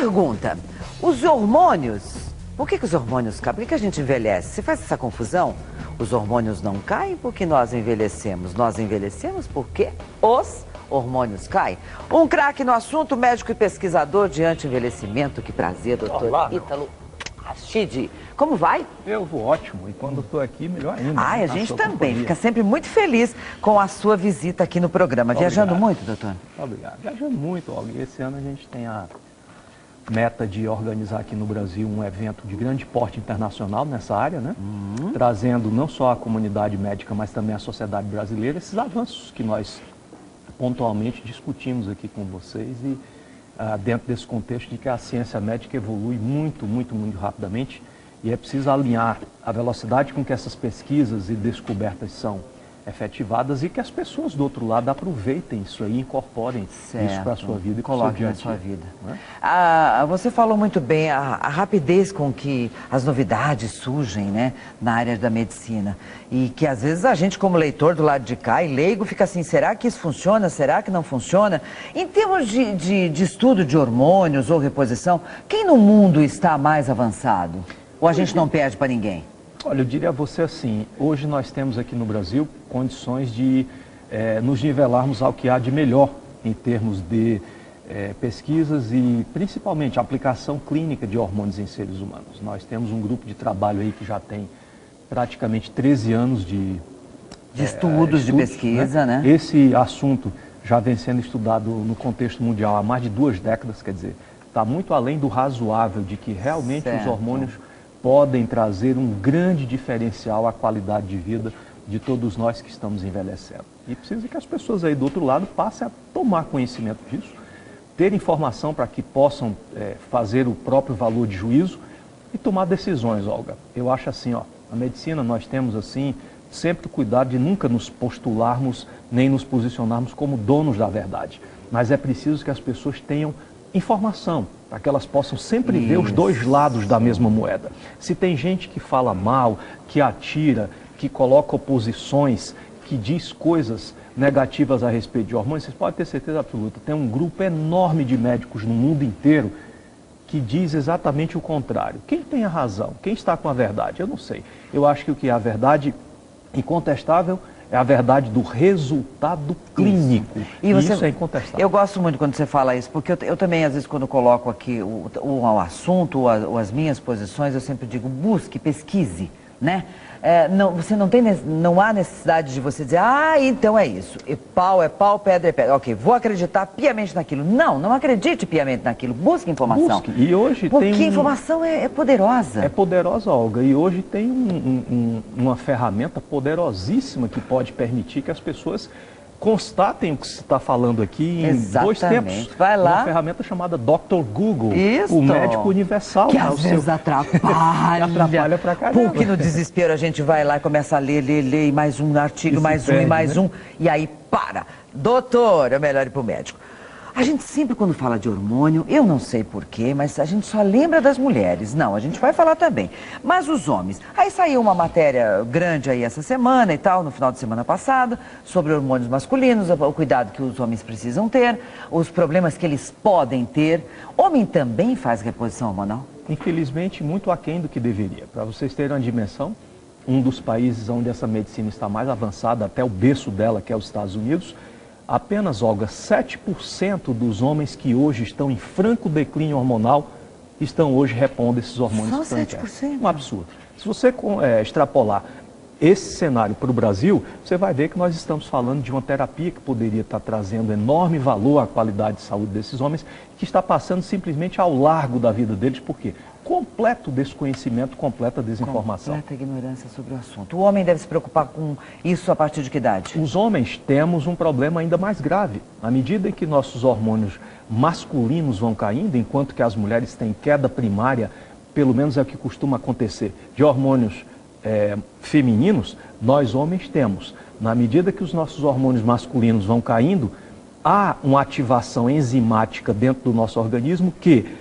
Pergunta, os hormônios, por que os hormônios caem? Por que a gente envelhece? Você faz essa confusão? Os hormônios não caem porque nós envelhecemos. Nós envelhecemos porque os hormônios caem. Um craque no assunto, médico e pesquisador de anti-envelhecimento. Que prazer, doutor Ítalo Rachid. Como vai? Eu vou ótimo. E quando estou aqui, melhor ainda. A gente também fica sempre muito feliz com a sua visita aqui no programa. Viajando muito, doutor? Obrigado. Viajando muito, Olga. E esse ano a gente tem a meta de organizar aqui no Brasil um evento de grande porte internacional nessa área, né? Trazendo não só a comunidade médica, mas também a sociedade brasileira, esses avanços que nós pontualmente discutimos aqui com vocês e dentro desse contexto de que a ciência médica evolui muito rapidamente e é preciso alinhar a velocidade com que essas pesquisas e descobertas são efetivadas e que as pessoas do outro lado aproveitem isso aí, incorporem isso para a sua vida e coloquem na sua vida. Né? Você falou muito bem a rapidez com que as novidades surgem, né, na área da medicina e que às vezes a gente como leitor do lado de cá e leigo fica assim, será que isso funciona, será que não funciona? Em termos de estudo de hormônios ou reposição, quem no mundo está mais avançado? Ou a gente não perde para ninguém? Olha, eu diria a você assim, hoje nós temos aqui no Brasil condições de nos nivelarmos ao que há de melhor em termos de pesquisas e principalmente aplicação clínica de hormônios em seres humanos. Nós temos um grupo de trabalho aí que já tem praticamente 13 anos de estudos, de pesquisa, né? Esse assunto já vem sendo estudado no contexto mundial há mais de 2 décadas, quer dizer, está muito além do razoável de que realmente os hormônios podem trazer um grande diferencial à qualidade de vida de todos nós que estamos envelhecendo. E precisa que as pessoas aí do outro lado passem a tomar conhecimento disso, ter informação para que possam fazer o próprio valor de juízo e tomar decisões, Olga. Eu acho assim, ó, na medicina nós temos assim sempre o cuidado de nunca nos postularmos nem nos posicionarmos como donos da verdade. Mas é preciso que as pessoas tenham informação, para que elas possam sempre ver os dois lados da mesma moeda. Se tem gente que fala mal, que atira, que coloca oposições, que diz coisas negativas a respeito de hormônios, vocês podem ter certeza absoluta, tem um grupo enorme de médicos no mundo inteiro que diz exatamente o contrário. Quem tem a razão? Quem está com a verdade? Eu não sei. Eu acho que o que é a verdade incontestável é a verdade do resultado clínico. E isso é incontestável. Eu gosto muito quando você fala isso, porque eu também, às vezes, quando coloco aqui o assunto ou as minhas posições, eu sempre digo, busque, pesquise, né? Não há necessidade de você dizer, então é isso. É pau, pedra é pedra. Ok, vou acreditar piamente naquilo. Não acredite piamente naquilo. Busque informação. Busque. E hoje porque informação é poderosa. É poderosa, Olga. E hoje tem uma ferramenta poderosíssima que pode permitir que as pessoas constatem o que se está falando aqui em 2 tempos. Vai lá. Uma ferramenta chamada Dr. Google, isso. O médico universal. Que às vezes atrapalha. Atrapalha pra caramba. Porque no desespero a gente vai lá e começa a ler, e mais um artigo, e mais um. E aí para. Doutor, é melhor ir pro médico. A gente sempre quando fala de hormônio, eu não sei porquê, mas a gente só lembra das mulheres. Não, a gente vai falar também. Mas os homens. Aí saiu uma matéria grande aí essa semana e tal, no final de semana passado, sobre hormônios masculinos, o cuidado que os homens precisam ter, os problemas que eles podem ter. Homem também faz reposição hormonal? Infelizmente, muito aquém do que deveria. Para vocês terem uma dimensão, um dos países onde essa medicina está mais avançada, até o berço dela, que é os Estados Unidos, apenas, Olga, 7% dos homens que hoje estão em franco declínio hormonal estão hoje repondo esses hormônios. Só 7%? Um absurdo. Se você extrapolar esse cenário para o Brasil, você vai ver que nós estamos falando de uma terapia que poderia estar trazendo enorme valor à qualidade de saúde desses homens, que está passando simplesmente ao largo da vida deles. Por quê? Completo desconhecimento, completa desinformação. Completa ignorância sobre o assunto. O homem deve se preocupar com isso a partir de que idade? Os homens temos um problema ainda mais grave. À medida em que nossos hormônios masculinos vão caindo, enquanto que as mulheres têm queda primária, pelo menos é o que costuma acontecer, de hormônios femininos, nós homens temos. Na medida que os nossos hormônios masculinos vão caindo, há uma ativação enzimática dentro do nosso organismo que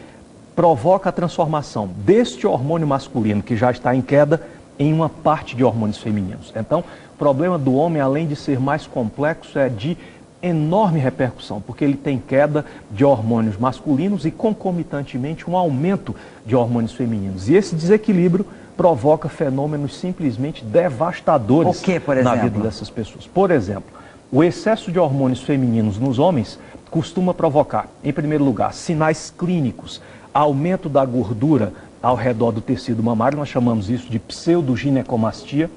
provoca a transformação deste hormônio masculino, que já está em queda, em uma parte de hormônios femininos. Então, o problema do homem, além de ser mais complexo, é de enorme repercussão, porque ele tem queda de hormônios masculinos e, concomitantemente, um aumento de hormônios femininos. E esse desequilíbrio provoca fenômenos simplesmente devastadores na vida dessas pessoas. Por exemplo, o excesso de hormônios femininos nos homens costuma provocar, em primeiro lugar, sinais clínicos, aumento da gordura ao redor do tecido mamário, nós chamamos isso de pseudoginecomastia,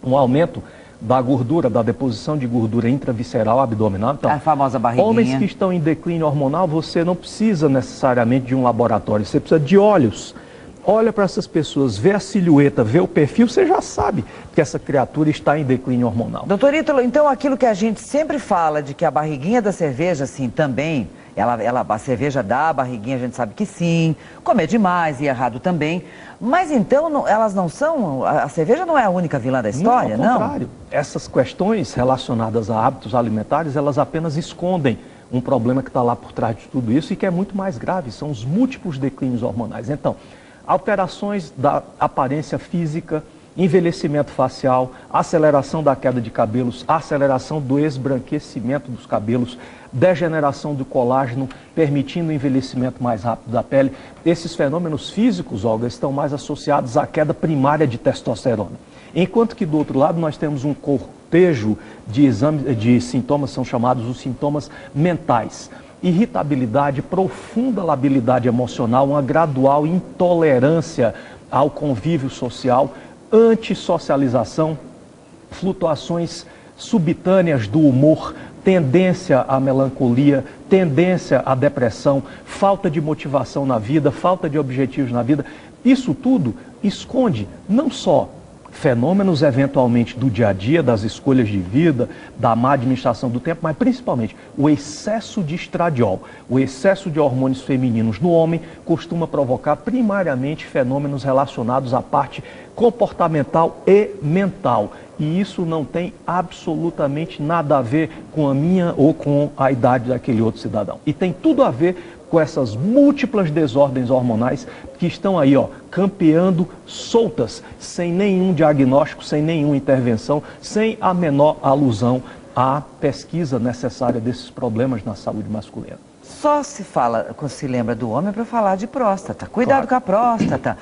um aumento da gordura, da deposição de gordura intravisceral abdominal. Então, a famosa barriguinha. Homens que estão em declínio hormonal, você não precisa necessariamente de um laboratório, você precisa de olhos. Olha para essas pessoas, vê a silhueta, vê o perfil, você já sabe que essa criatura está em declínio hormonal. Doutor Ítalo, então aquilo que a gente sempre fala de que a barriguinha da cerveja, assim, também, a cerveja dá a barriguinha, a gente sabe que sim, comer demais e errado também, mas então elas não são, a cerveja não é a única vilã da história, não? Ao contrário, essas questões relacionadas a hábitos alimentares, elas apenas escondem um problema que está lá por trás de tudo isso e que é muito mais grave, são os múltiplos declínios hormonais. Então, alterações da aparência física, envelhecimento facial, aceleração da queda de cabelos, aceleração do esbranquecimento dos cabelos, degeneração do colágeno, permitindo o envelhecimento mais rápido da pele. Esses fenômenos físicos, Olga, estão mais associados à queda primária de testosterona. Enquanto que do outro lado nós temos um cortejo de sintomas, são chamados os sintomas mentais. Irritabilidade, profunda labilidade emocional, uma gradual intolerância ao convívio social, antissocialização, flutuações subitâneas do humor, tendência à melancolia, tendência à depressão, falta de motivação na vida, falta de objetivos na vida. Isso tudo esconde não só fenômenos eventualmente do dia a dia, das escolhas de vida, da má administração do tempo, mas principalmente o excesso de estradiol, o excesso de hormônios femininos no homem costuma provocar primariamente fenômenos relacionados à parte comportamental e mental. E isso não tem absolutamente nada a ver com a minha ou com a idade daquele outro cidadão. E tem tudo a ver com essas múltiplas desordens hormonais que estão aí, campeando soltas, sem nenhum diagnóstico, sem nenhuma intervenção, sem a menor alusão à pesquisa necessária desses problemas na saúde masculina. Só se lembra do homem para falar de próstata. Cuidado com a próstata.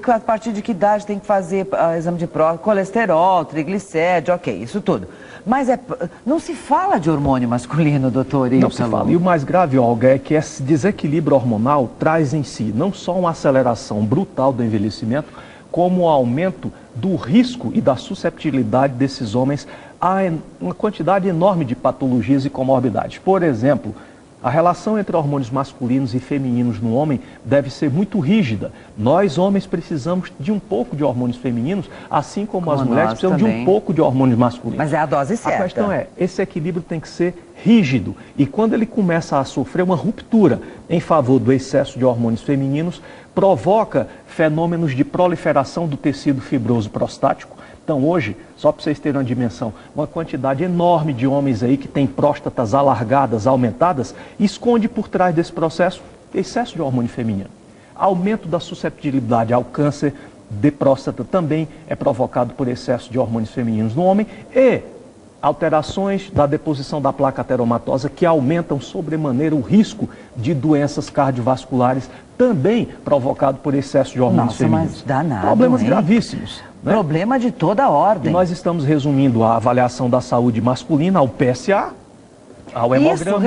A partir de que idade tem que fazer exame de próstata, colesterol, triglicérides, ok, isso tudo. Mas não se fala de hormônio masculino, doutor Ítalo. Não se fala. E o mais grave, Olga, é que esse desequilíbrio hormonal traz em si não só uma aceleração brutal do envelhecimento, como o aumento do risco e da susceptibilidade desses homens a uma quantidade enorme de patologias e comorbidades. Por exemplo, a relação entre hormônios masculinos e femininos no homem deve ser muito rígida. Nós, homens, precisamos de um pouco de hormônios femininos, assim como as mulheres precisam também de um pouco de hormônios masculinos. Mas é a dose certa. A questão é, esse equilíbrio tem que ser rígido. E quando ele começa a sofrer uma ruptura em favor do excesso de hormônios femininos, provoca fenômenos de proliferação do tecido fibroso prostático. Então hoje, só para vocês terem uma dimensão, uma quantidade enorme de homens aí que têm próstatas alargadas, aumentadas, esconde por trás desse processo excesso de hormônio feminino. Aumento da susceptibilidade ao câncer de próstata também é provocado por excesso de hormônios femininos no homem e alterações da deposição da placa ateromatosa que aumentam sobremaneira o risco de doenças cardiovasculares, também provocado por excesso de hormônios femininos. Mas danado, problemas hein? gravíssimos. Né? Problema de toda a ordem. E nós estamos resumindo a avaliação da saúde masculina ao PSA, ao hemograma,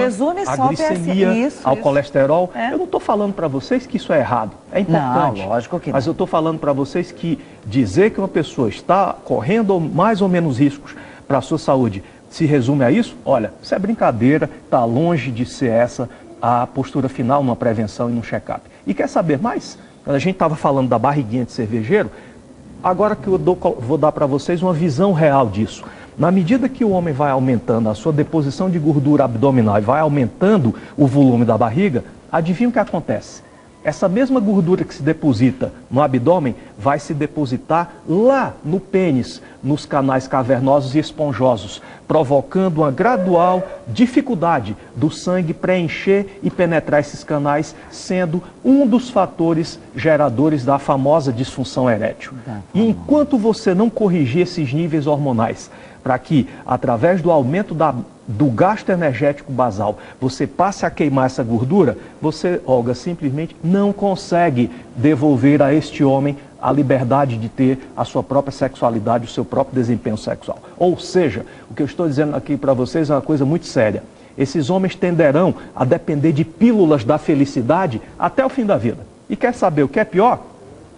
à glicemia, ao colesterol. Eu não estou falando para vocês que isso é errado, é importante. Não, lógico que não. Mas eu estou falando para vocês que dizer que uma pessoa está correndo mais ou menos riscos para a sua saúde se resume a isso, olha, isso é brincadeira, está longe de ser essa a postura final numa prevenção e num check-up. E quer saber mais? Quando a gente estava falando da barriguinha de cervejeiro, agora que eu vou dar para vocês uma visão real disso. Na medida que o homem vai aumentando a sua deposição de gordura abdominal e vai aumentando o volume da barriga, adivinha o que acontece? Essa mesma gordura que se deposita no abdômen vai se depositar lá no pênis, nos canais cavernosos e esponjosos, provocando uma gradual dificuldade do sangue preencher e penetrar esses canais, sendo um dos fatores geradores da famosa disfunção erétil. E enquanto você não corrigir esses níveis hormonais, para que, através do aumento da do gasto energético basal, você passe a queimar essa gordura, você, Olga, simplesmente não consegue devolver a este homem a liberdade de ter a sua própria sexualidade, o seu próprio desempenho sexual. Ou seja, o que eu estou dizendo aqui para vocês é uma coisa muito séria. Esses homens tenderão a depender de pílulas da felicidade até o fim da vida. E quer saber o que é pior?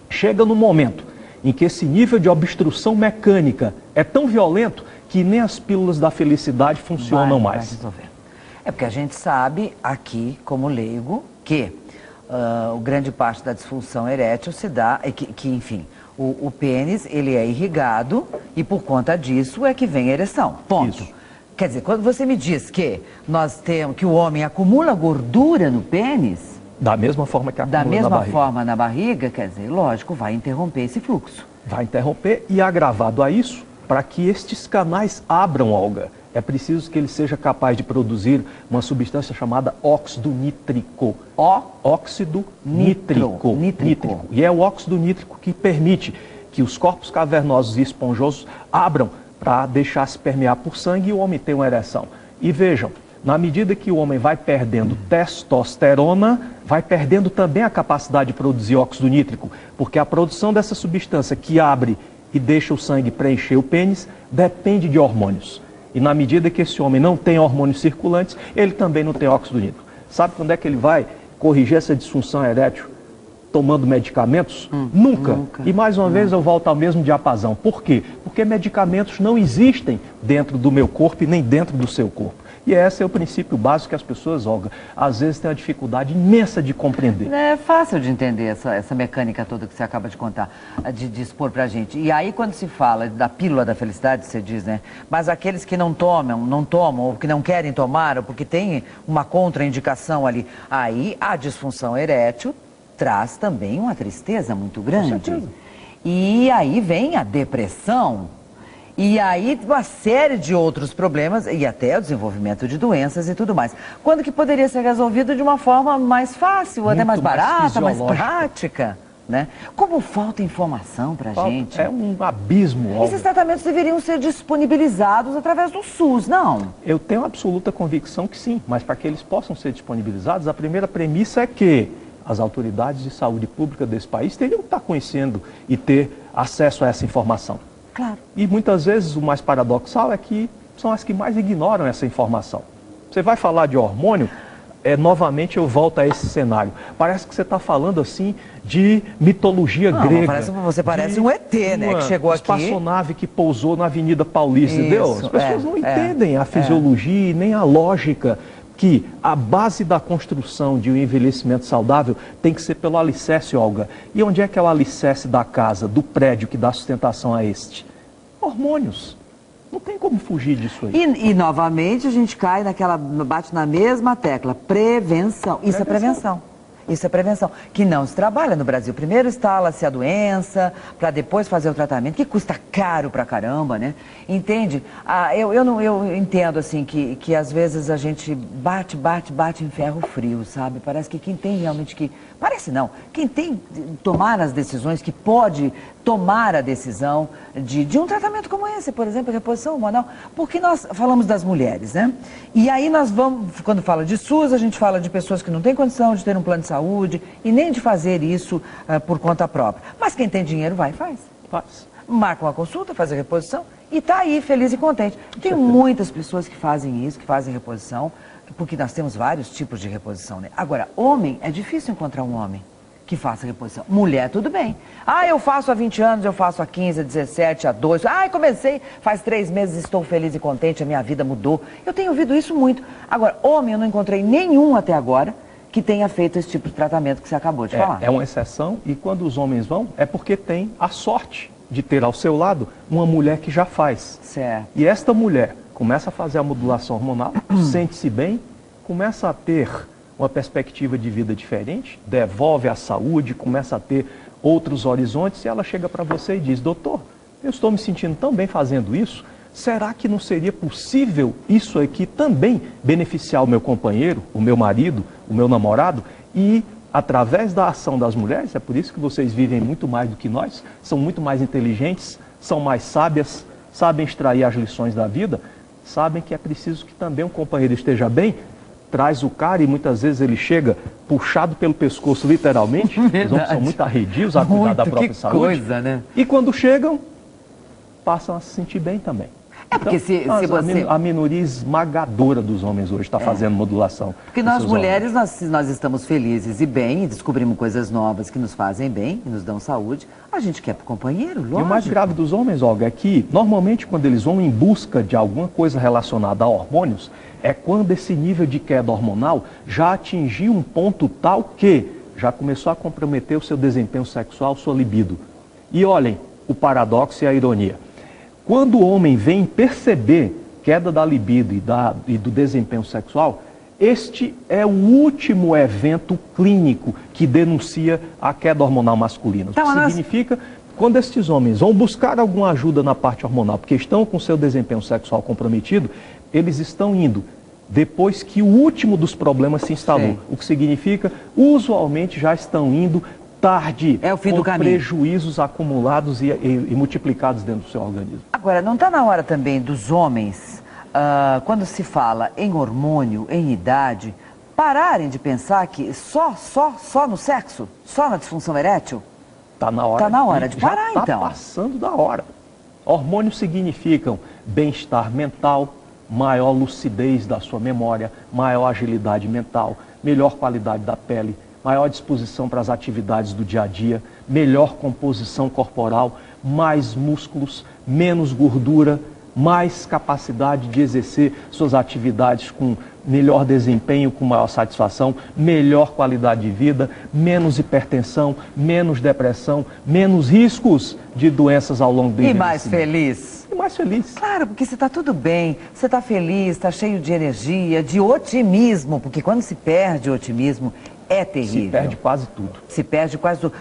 Chega no momento em que esse nível de obstrução mecânica é tão violento que nem as pílulas da felicidade funcionam mais. É porque a gente sabe aqui, como leigo, que o grande parte da disfunção erétil se dá, enfim, o pênis ele é irrigado e por conta disso é que vem a ereção. Ponto. Isso. Quer dizer, quando você me diz que que o homem acumula gordura no pênis, da mesma forma que acumula na barriga. Da mesma forma na barriga, quer dizer, lógico, vai interromper esse fluxo. Vai interromper e agravado a isso, para que estes canais abram, Olga, é preciso que ele seja capaz de produzir uma substância chamada óxido nítrico. Óxido nítrico. E é o óxido nítrico que permite que os corpos cavernosos e esponjosos abram para deixar se permear por sangue e o homem ter uma ereção. E vejam, na medida que o homem vai perdendo testosterona, vai perdendo também a capacidade de produzir óxido nítrico, porque a produção dessa substância que abre e deixa o sangue preencher o pênis depende de hormônios. E na medida que esse homem não tem hormônios circulantes, ele também não tem óxido nítrico. Sabe quando é que ele vai corrigir essa disfunção erétil? Tomando medicamentos? Nunca. E mais uma vez eu volto ao mesmo diapasão. Por quê? Porque medicamentos não existem dentro do meu corpo e nem dentro do seu corpo. E esse é o princípio básico que as pessoas, Olga, às vezes têm uma dificuldade imensa de compreender. É fácil de entender essa mecânica toda que você acaba de contar, de expor pra gente. E aí quando se fala da pílula da felicidade, você diz, né? Mas aqueles que não tomam, ou que não querem tomar, ou porque tem uma contraindicação ali, aí a disfunção erétil traz também uma tristeza muito grande. E aí vem a depressão. E aí uma série de outros problemas e até o desenvolvimento de doenças e tudo mais. Quando que poderia ser resolvido de uma forma mais fácil, até mais barata, mais prática, né? Como falta informação pra gente. É um abismo. Esses tratamentos deveriam ser disponibilizados através do SUS, não? Eu tenho absoluta convicção que sim, mas para que eles possam ser disponibilizados, a primeira premissa é que as autoridades de saúde pública desse país teriam que estar conhecendo e ter acesso a essa informação. Claro. E muitas vezes o mais paradoxal é que são as que mais ignoram essa informação. Você vai falar de hormônio, novamente eu volto a esse cenário. Parece que você está falando assim de mitologia grega. Você parece um ET, né? Que chegou aqui. Uma espaçonave que pousou na Avenida Paulista, entendeu? As pessoas não entendem a fisiologia e nem a lógica que a base da construção de um envelhecimento saudável tem que ser pelo alicerce, Olga. E onde é que é o alicerce da casa, do prédio que dá sustentação a este? Hormônios. Não tem como fugir disso aí. E novamente a gente bate na mesma tecla, prevenção. Isso é prevenção. Isso é prevenção, que não se trabalha no Brasil. Primeiro instala-se a doença, para depois fazer o tratamento, que custa caro pra caramba, né? Entende? Eu entendo, assim, que às vezes a gente bate em ferro frio, sabe? Parece que quem tem realmente que... Parece não. Quem tem tomar as decisões, que pode tomar a decisão de um tratamento como esse, por exemplo, reposição hormonal, porque nós falamos das mulheres, né? E aí nós vamos, quando fala de SUS, a gente fala de pessoas que não têm condição de ter um plano de saúde e nem de fazer isso por conta própria. Mas quem tem dinheiro vai e faz. Marca uma consulta, faz a reposição e está aí feliz e contente. Tem muitas pessoas que fazem isso, que fazem reposição, porque nós temos vários tipos de reposição, né? Agora, homem, é difícil encontrar um homem que faça reposição. Mulher, tudo bem. Eu faço há 20 anos, eu faço há 15, há 17, há 2. Comecei faz 3 meses, estou feliz e contente, a minha vida mudou. Eu tenho ouvido isso muito. Agora, homem, eu não encontrei nenhum até agora que tenha feito esse tipo de tratamento que você acabou de falar. É uma exceção, e quando os homens vão, é porque tem a sorte de ter ao seu lado uma mulher que já faz. Certo. E esta mulher começa a fazer a modulação hormonal, sente-se bem, começa a ter uma perspectiva de vida diferente, devolve a saúde, começa a ter outros horizontes, e ela chega para você e diz: doutor, eu estou me sentindo tão bem fazendo isso, será que não seria possível isso aqui também beneficiar o meu companheiro, o meu marido, o meu namorado? E através da ação das mulheres, é por isso que vocês vivem muito mais do que nós, são muito mais inteligentes, são mais sábias, sabem extrair as lições da vida. sabem que é preciso que também um companheiro esteja bem, traz o cara e muitas vezes ele chega puxado pelo pescoço, literalmente. Os homens são muito arredios a cuidar da própria saúde. Coisa, né? E quando chegam, passam a se sentir bem também. É porque então, se você... A minoria esmagadora dos homens hoje está fazendo modulação. Porque nós mulheres, nós estamos felizes e bem, e descobrimos coisas novas que nos fazem bem, que nos dão saúde. A gente quer pro companheiro, lógico. E o mais grave dos homens, Olga, é que normalmente quando eles vão em busca de alguma coisa relacionada a hormônios, é quando esse nível de queda hormonal já atingiu um ponto tal que já começou a comprometer o seu desempenho sexual, sua libido. E olhem o paradoxo e a ironia. Quando o homem vem perceber queda da libido e do desempenho sexual, este é o último evento clínico que denuncia a queda hormonal masculina. O que significa, quando estes homens vão buscar alguma ajuda na parte hormonal, porque estão com seu desempenho sexual comprometido, eles estão indo depois que o último dos problemas se instalou. Sim. O que significa, usualmente já estão indo tarde, é o fim do caminho, prejuízos acumulados e multiplicados dentro do seu organismo. Agora, não está na hora também dos homens, quando se fala em hormônio, em idade, pararem de pensar que só no sexo, só na disfunção erétil? Está na hora. Está na hora de parar, então. Está passando da hora. Hormônios significam bem-estar mental, maior lucidez da sua memória, maior agilidade mental, melhor qualidade da pele, maior disposição para as atividades do dia a dia, melhor composição corporal, mais músculos, menos gordura, mais capacidade de exercer suas atividades com melhor desempenho, com maior satisfação, melhor qualidade de vida, menos hipertensão, menos depressão, menos riscos de doenças ao longo do envelhecimento. E mais feliz. E mais feliz. Claro, porque você está tudo bem, você está feliz, está cheio de energia, de otimismo, porque quando se perde o otimismo, é terrível. Se perde quase tudo. Se perde quase tudo.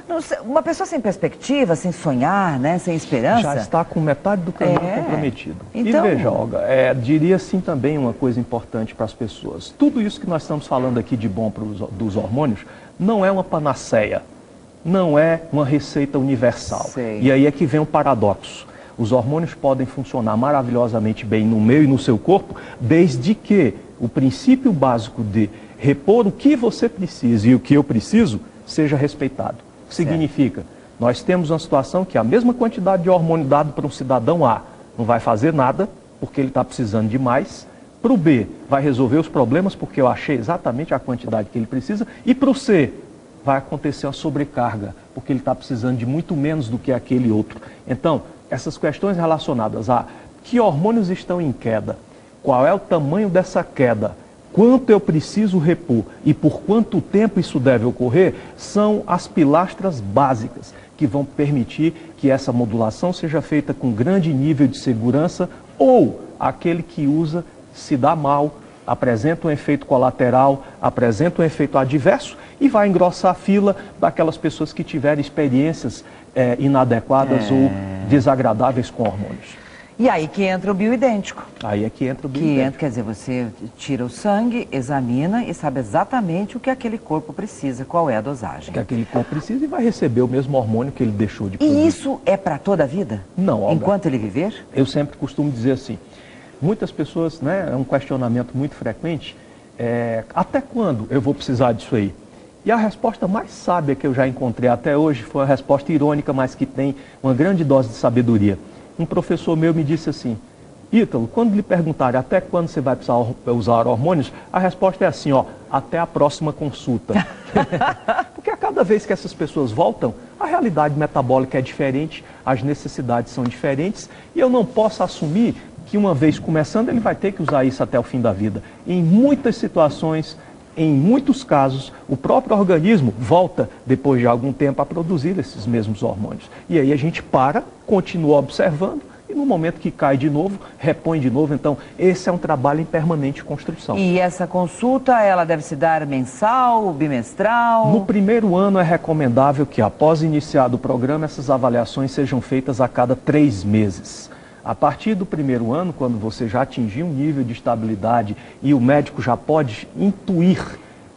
Uma pessoa sem perspectiva, sem sonhar, né, sem esperança... Já está com metade do caminho comprometido. Então... E veja, Olga, diria sim também uma coisa importante para as pessoas. Tudo isso que nós estamos falando aqui de bom dos hormônios não é uma panaceia, não é uma receita universal. Sei. E aí é que vem o paradoxo. Os hormônios podem funcionar maravilhosamente bem no meu e no seu corpo, desde que o princípio básico de repor o que você precisa e o que eu preciso seja respeitado. O que significa? Nós temos uma situação que a mesma quantidade de hormônio dado para um cidadão A não vai fazer nada, porque ele está precisando de mais. Para o B, vai resolver os problemas, porque eu achei exatamente a quantidade que ele precisa. E para o C, vai acontecer uma sobrecarga, porque ele está precisando de muito menos do que aquele outro. Então, essas questões relacionadas a que hormônios estão em queda, qual é o tamanho dessa queda, quanto eu preciso repor e por quanto tempo isso deve ocorrer, são as pilastras básicas que vão permitir que essa modulação seja feita com grande nível de segurança ou aquele que usa se dá mal, apresenta um efeito colateral, apresenta um efeito adverso e vai engrossar a fila daquelas pessoas que tiverem experiências inadequadas ou desagradáveis com hormônios. E aí que entra o bioidêntico. Aí é que entra o bioidêntico. Quer dizer, você tira o sangue, examina e sabe exatamente o que aquele corpo precisa, qual é a dosagem. O que aquele corpo precisa e vai receber o mesmo hormônio que ele deixou de produzir. E isso é para toda a vida? Não, Olga. Enquanto ele viver? Eu sempre costumo dizer assim, muitas pessoas, né, é um questionamento muito frequente, até quando eu vou precisar disso aí? E a resposta mais sábia que eu já encontrei até hoje foi uma resposta irônica, mas que tem uma grande dose de sabedoria. Um professor meu me disse assim, Ítalo, quando lhe perguntarem até quando você vai precisar usar hormônios, a resposta é assim, ó, até a próxima consulta. Porque a cada vez que essas pessoas voltam, a realidade metabólica é diferente, as necessidades são diferentes, e eu não posso assumir que uma vez começando ele vai ter que usar isso até o fim da vida. Em muitas situações, em muitos casos, o próprio organismo volta, depois de algum tempo, a produzir esses mesmos hormônios. E aí a gente continua observando, e no momento que cai de novo, repõe de novo. Então, esse é um trabalho em permanente construção. E essa consulta, ela deve se dar mensal, bimestral? No primeiro ano é recomendável que, após iniciado o programa, essas avaliações sejam feitas a cada 3 meses. A partir do primeiro ano, quando você já atingir um nível de estabilidade e o médico já pode intuir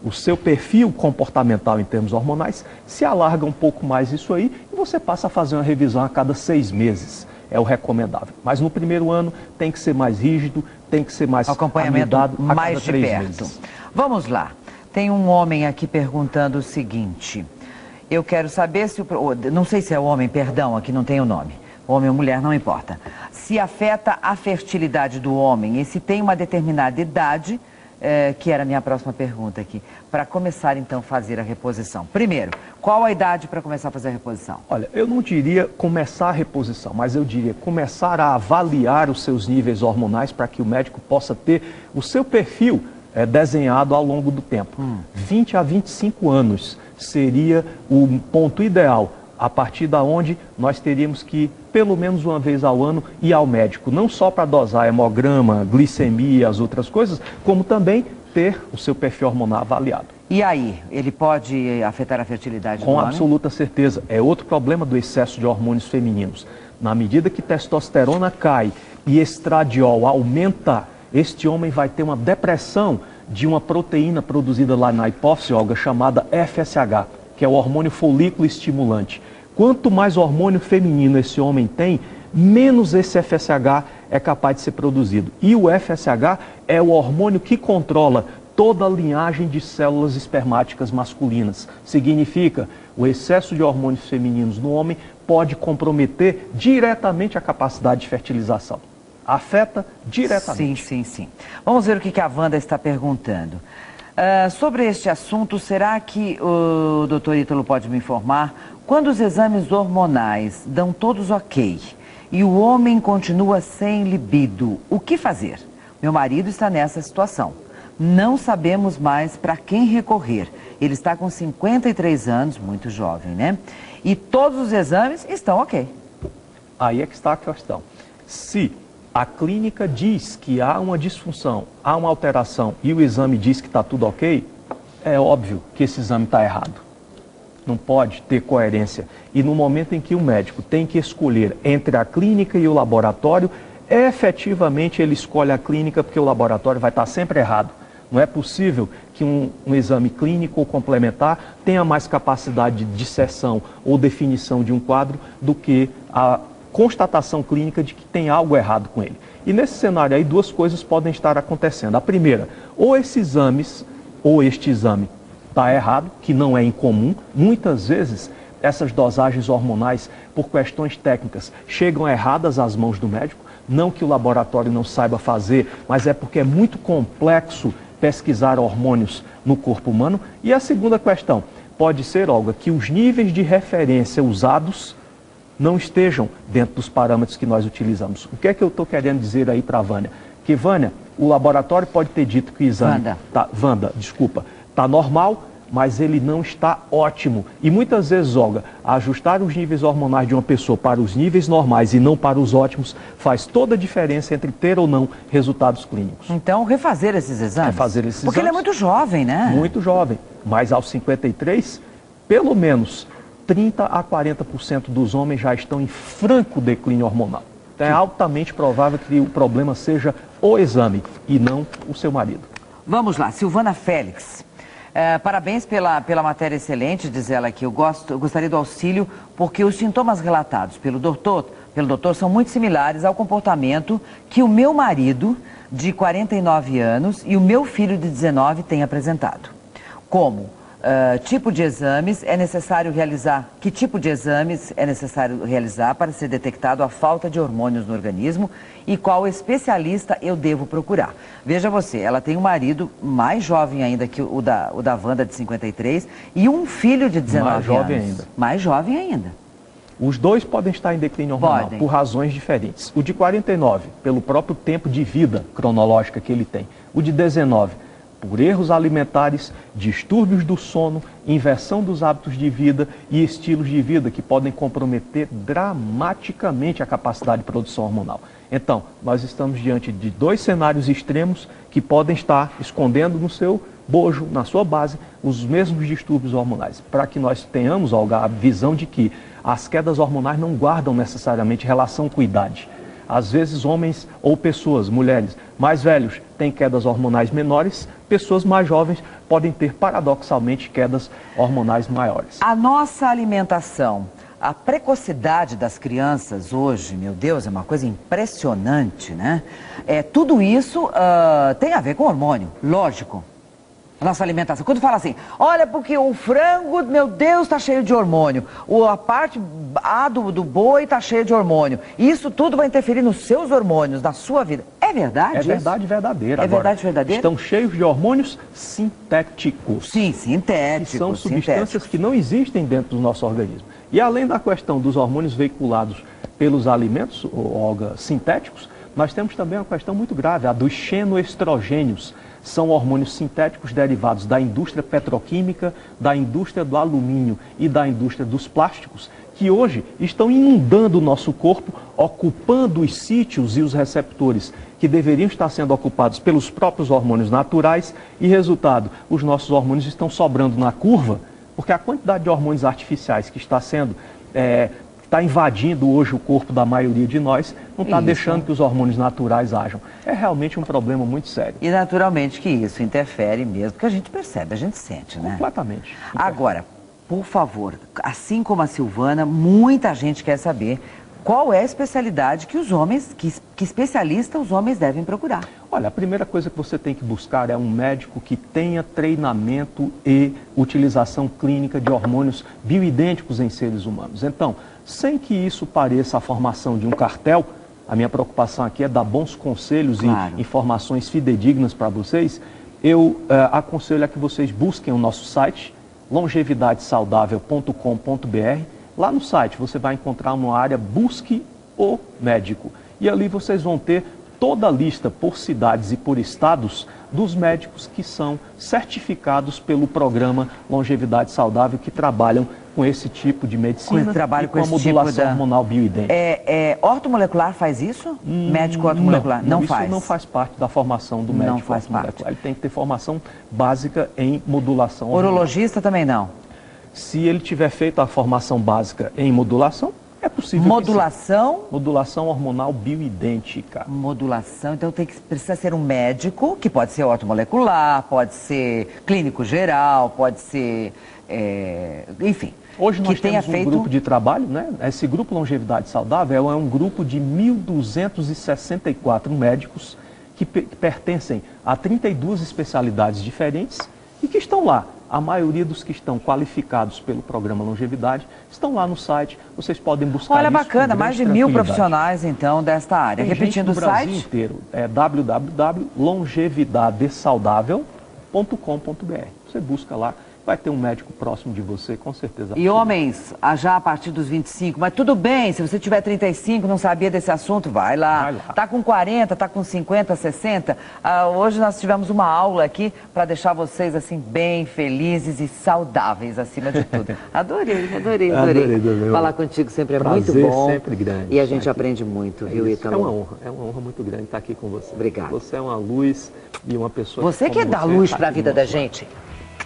o seu perfil comportamental em termos hormonais, se alarga um pouco mais isso aí e você passa a fazer uma revisão a cada 6 meses. é o recomendável. Mas no primeiro ano tem que ser mais rígido, tem que ser mais acompanhamento mais de perto. Meses. Vamos lá. Tem um homem aqui perguntando o seguinte: eu quero saber se não sei se é homem, perdão, aqui não tem o nome. Homem ou mulher, não importa. Se afeta a fertilidade do homem e se tem uma determinada idade, que era a minha próxima pergunta aqui, para começar então a fazer a reposição. Primeiro, qual a idade para começar a fazer a reposição? Olha, eu não diria começar a reposição, mas eu diria começar a avaliar os seus níveis hormonais para que o médico possa ter o seu perfil desenhado ao longo do tempo. 20 a 25 anos seria o ponto ideal, a partir da onde nós teríamos que, pelo menos uma vez ao ano, ir ao médico, não só para dosar hemograma, glicemia, as outras coisas, como também ter o seu perfil hormonal avaliado. E aí, ele pode afetar a fertilidade do homem? Com absoluta certeza. É outro problema do excesso de hormônios femininos. Na medida que testosterona cai e estradiol aumenta, este homem vai ter uma depressão de uma proteína produzida lá na hipófise, Olga, chamada FSH, que é o hormônio folículo estimulante. Quanto mais hormônio feminino esse homem tem, menos esse FSH é capaz de ser produzido. E o FSH é o hormônio que controla toda a linhagem de células espermáticas masculinas. Significa, o excesso de hormônios femininos no homem pode comprometer diretamente a capacidade de fertilização. Afeta diretamente. Sim. Vamos ver o que a Wanda está perguntando. Sobre este assunto, será que o doutor Ítalo pode me informar? Quando os exames hormonais dão todos ok e o homem continua sem libido, o que fazer? Meu marido está nessa situação. Não sabemos mais para quem recorrer. Ele está com 53 anos, muito jovem, né? E todos os exames estão ok. Aí é que está a questão. Se a clínica diz que há uma disfunção, há uma alteração e o exame diz que está tudo ok, é óbvio que esse exame está errado. Não pode ter coerência. E no momento em que o médico tem que escolher entre a clínica e o laboratório, efetivamente ele escolhe a clínica porque o laboratório vai estar sempre errado. Não é possível que um exame clínico ou complementar tenha mais capacidade de disseção ou definição de um quadro do que a constatação clínica de que tem algo errado com ele. E nesse cenário aí, duas coisas podem estar acontecendo. A primeira, ou esses exames, ou este exame está errado, que não é incomum. Muitas vezes, essas dosagens hormonais, por questões técnicas, chegam erradas às mãos do médico. Não que o laboratório não saiba fazer, mas é porque é muito complexo pesquisar hormônios no corpo humano. E a segunda questão, pode ser, Olga, que os níveis de referência usados não estejam dentro dos parâmetros que nós utilizamos. O que é que eu estou querendo dizer aí para a Vânia? Que, Vânia, o laboratório pode ter dito que o exame... Wanda, desculpa. Está normal, mas ele não está ótimo. E muitas vezes, Olga, ajustar os níveis hormonais de uma pessoa para os níveis normais e não para os ótimos faz toda a diferença entre ter ou não resultados clínicos. Então, refazer esses exames? Refazer esses Porque exames. ele é muito jovem, né? Muito jovem. Mas aos 53, pelo menos 30 a 40% dos homens já estão em franco declínio hormonal. Então, é altamente provável que o problema seja o exame e não o seu marido. Vamos lá, Silvana Félix. Parabéns pela matéria excelente, diz ela aqui. Eu gostaria do auxílio porque os sintomas relatados pelo doutor são muito similares ao comportamento que o meu marido, de 49 anos, e o meu filho, de 19, têm apresentado. Como tipo de exames é necessário realizar? Que tipo de exames é necessário realizar para ser detectado a falta de hormônios no organismo e qual especialista eu devo procurar? Veja você, ela tem um marido mais jovem ainda que o da Wanda, de 53, e um filho de 19 anos. Mais jovem ainda. Mais jovem ainda. Os dois podem estar em declínio hormonal por razões diferentes. O de 49, pelo próprio tempo de vida cronológica que ele tem. O de 19, por erros alimentares, distúrbios do sono, inversão dos hábitos de vida e estilos de vida que podem comprometer dramaticamente a capacidade de produção hormonal. Então, nós estamos diante de dois cenários extremos que podem estar escondendo no seu bojo, na sua base, os mesmos distúrbios hormonais. Para que nós tenhamos, Olga, a visão de que as quedas hormonais não guardam necessariamente relação com idade. Às vezes, homens ou pessoas, mulheres mais velhos, têm quedas hormonais menores, pessoas mais jovens podem ter, paradoxalmente, quedas hormonais maiores. A nossa alimentação a precocidade das crianças hoje, meu Deus, é uma coisa impressionante, né? Tudo isso tem a ver com hormônio, lógico. A nossa alimentação. Quando fala assim, olha, porque o frango, meu Deus, está cheio de hormônio. A parte A do boi está cheia de hormônio. Isso tudo vai interferir nos seus hormônios, na sua vida. É verdade isso? É verdade verdadeira. É agora, verdade verdadeira? Estão cheios de hormônios sintéticos. Sim, sintéticos. Que são substâncias que não existem dentro do nosso organismo. E além da questão dos hormônios veiculados pelos alimentos, Olga, sintéticos, nós temos também uma questão muito grave, a dos xenoestrogênios. São hormônios sintéticos derivados da indústria petroquímica, da indústria do alumínio e da indústria dos plásticos, que hoje estão inundando o nosso corpo, ocupando os sítios e os receptores que deveriam estar sendo ocupados pelos próprios hormônios naturais e, resultado, os nossos hormônios estão sobrando na curva, porque a quantidade de hormônios artificiais que está sendo... está invadindo hoje o corpo da maioria de nós, não está deixando que os hormônios naturais ajam. É realmente um problema muito sério. E naturalmente que isso interfere mesmo, porque a gente percebe, a gente sente, né? Completamente. Agora, por favor, assim como a Silvana, muita gente quer saber qual é a especialidade que os homens, que especialista os homens devem procurar. Olha, a primeira coisa que você tem que buscar é um médico que tenha treinamento e utilização clínica de hormônios bioidênticos em seres humanos. Então, sem que isso pareça a formação de um cartel, a minha preocupação aqui é dar bons conselhos e informações fidedignas para vocês, eu aconselho a que vocês busquem o nosso site, longevidadesaudável.com.br. Lá no site você vai encontrar uma área Busque o Médico. E ali vocês vão ter toda a lista por cidades e por estados dos médicos que são certificados pelo programa Longevidade Saudável, que trabalham com esse tipo de medicina e com a modulação hormonal bioidêntica. Ortomolecular faz isso? Médico ortomolecular? Não faz. Isso não faz parte da formação do médico ortomolecular. Ele tem que ter formação básica em modulação hormonal. Urologista também não? Se ele tiver feito a formação básica em modulação, é possível. Modulação? Modulação hormonal bioidêntica. Modulação, então precisa ser um médico, que pode ser ortomolecular, pode ser clínico geral, pode ser, enfim. Hoje nós temos um grupo de trabalho, né? Esse grupo Longevidade Saudável é um grupo de 1.264 médicos que pertencem a 32 especialidades diferentes e que estão lá. A maioria dos que estão qualificados pelo programa Longevidade estão lá no site. Vocês podem buscar. Olha, bacana, mais de 1.000 profissionais, então, desta área. Repetindo o site. Brasil inteiro, é www.longevidadesaudável.com.br. Você busca lá. Vai ter um médico próximo de você, com certeza. E homens, já a partir dos 25, mas tudo bem, se você tiver 35, não sabia desse assunto, vai lá. Tá com 40, tá com 50, 60. Hoje nós tivemos uma aula aqui para deixar vocês assim bem felizes e saudáveis acima de tudo. Adorei. Falar contigo sempre é muito bom. Sempre grande. E a gente aprende muito, viu, Ítalo? É uma honra muito grande estar aqui com você. Obrigada. Você é uma luz e uma pessoa... Você que dá luz para a vida da gente.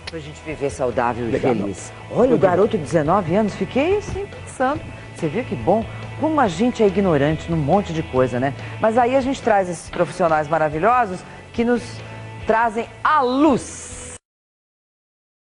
Pra gente viver saudável e feliz. Olha, o garoto de 19 anos, fiquei assim pensando. Você viu que bom? Como a gente é ignorante num monte de coisa, né? Mas aí a gente traz esses profissionais maravilhosos que nos trazem a luz.